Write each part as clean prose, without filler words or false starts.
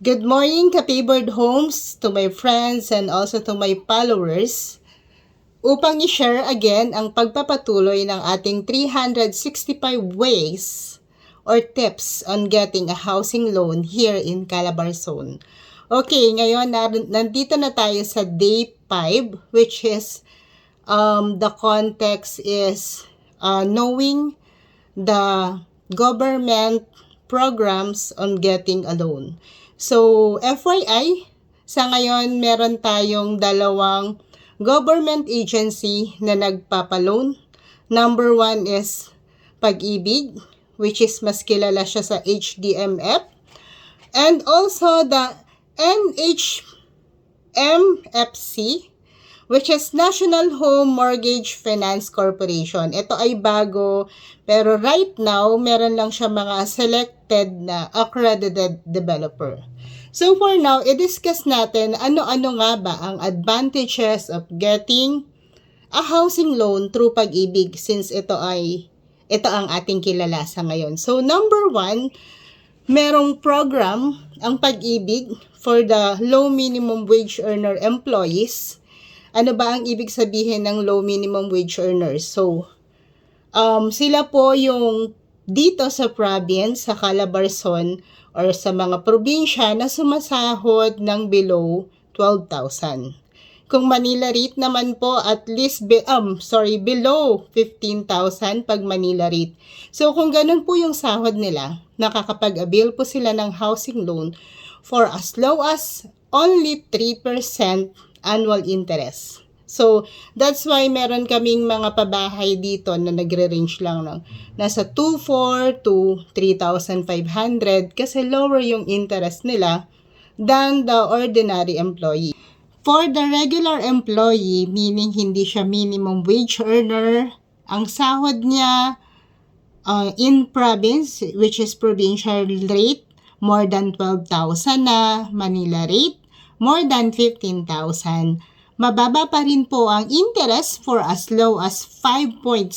Good morning, Ka-Favored Homes, to my friends and also to my followers. Upang i-share again ang pagpapatuloy ng ating 365 ways or tips on getting a housing loan here in Calabarzon. Okay, ngayon nandito na tayo sa day 5, which is the context is knowing the government programs on getting a loan. So, FYI, sa ngayon meron tayong dalawang government agency na nagpapaloan. Number 1 is Pag-ibig, which is mas kilala siya sa HDMF. And also the NHMFC, which is National Home Mortgage Finance Corporation. Ito ay bago, pero right now, meron lang siya mga selected na accredited developer. So for now, i-discuss natin ano-ano nga ba ang advantages of getting a housing loan through Pag-ibig since ito ang ating kilala sa ngayon. So number 1, merong program ang Pag-ibig for the low minimum wage earner employees. Ano ba ang ibig sabihin ng low minimum wage earners? So, sila po yung dito sa province, sa Calabarzon, or sa mga probinsya na sumasahod ng below 12,000. Kung Manila rate naman po, at least, below 15,000 pag Manila rate. So, kung ganun po yung sahod nila, nakakapag-avail po sila ng housing loan for as low as only 3% annual interest. So, that's why meron kaming mga pabahay dito na nagre-range lang ng nasa 2,400 to 3,500 kasi lower yung interest nila than the ordinary employee. For the regular employee, meaning hindi siya minimum wage earner, ang sahod niya in province, which is provincial rate, more than 12,000 na, Manila rate, more than 15,000. Mababa pa rin po ang interest for as low as 5.75%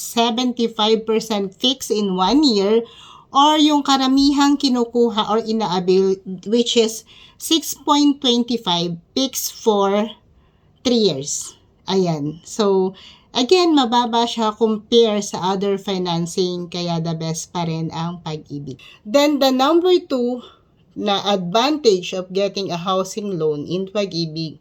fixed in 1 year or yung karamihang kinukuha or ina-avail which is 6.25 fixed for 3 years. Ayan. So, again, mababa siya compare sa other financing kaya the best pa rin ang Pag-ibig. Then, the number 2 na advantage of getting a housing loan in Pag-ibig,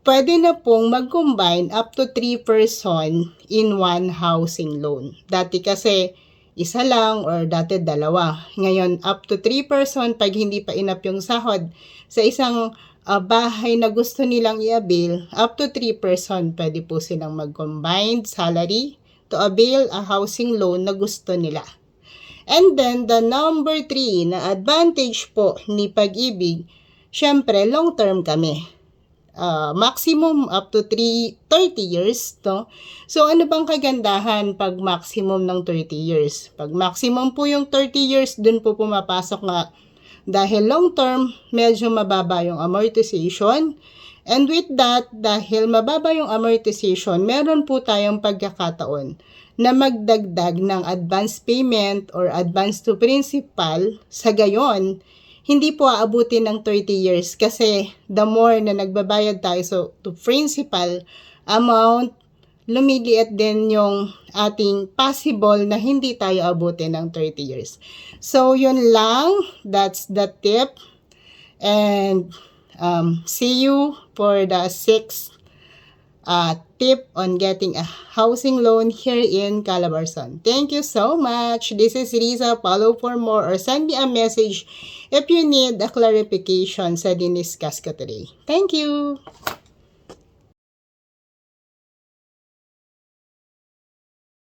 pwede na pong mag-combine up to 3 person in one housing loan. Dati kasi isa lang or dati dalawa. Ngayon, up to 3 person pag hindi pa enough yung sahod sa isang bahay na gusto nilang i-avail, up to 3 person pwede po silang mag-combined salary to avail a housing loan na gusto nila. And then, the number 3 na advantage po ni Pag-ibig, syempre, long-term kami. Maximum up to 30 years, no? So, ano bang kagandahan pag maximum ng 30 years? Pag maximum po yung 30 years, dun po pumapasok nga dahil long-term, medyo mababa yung amortization. And with that, dahil mababa yung amortization, meron po tayong pagkakataon na magdagdag ng advance payment or advance to principal. Sa gayon, hindi po aabutin ng 30 years kasi the more na nagbabayad tayo to principal amount, lumiliit din yung ating possible na hindi tayo abutin ng 30 years. So, yun lang. That's the tip. And see you for the 6th tip on getting a housing loan here in Calabarzon. Thank you so much. This is Riza. Follow for more or send me a message if you need a clarification sa diniscuss ko today. Thank you.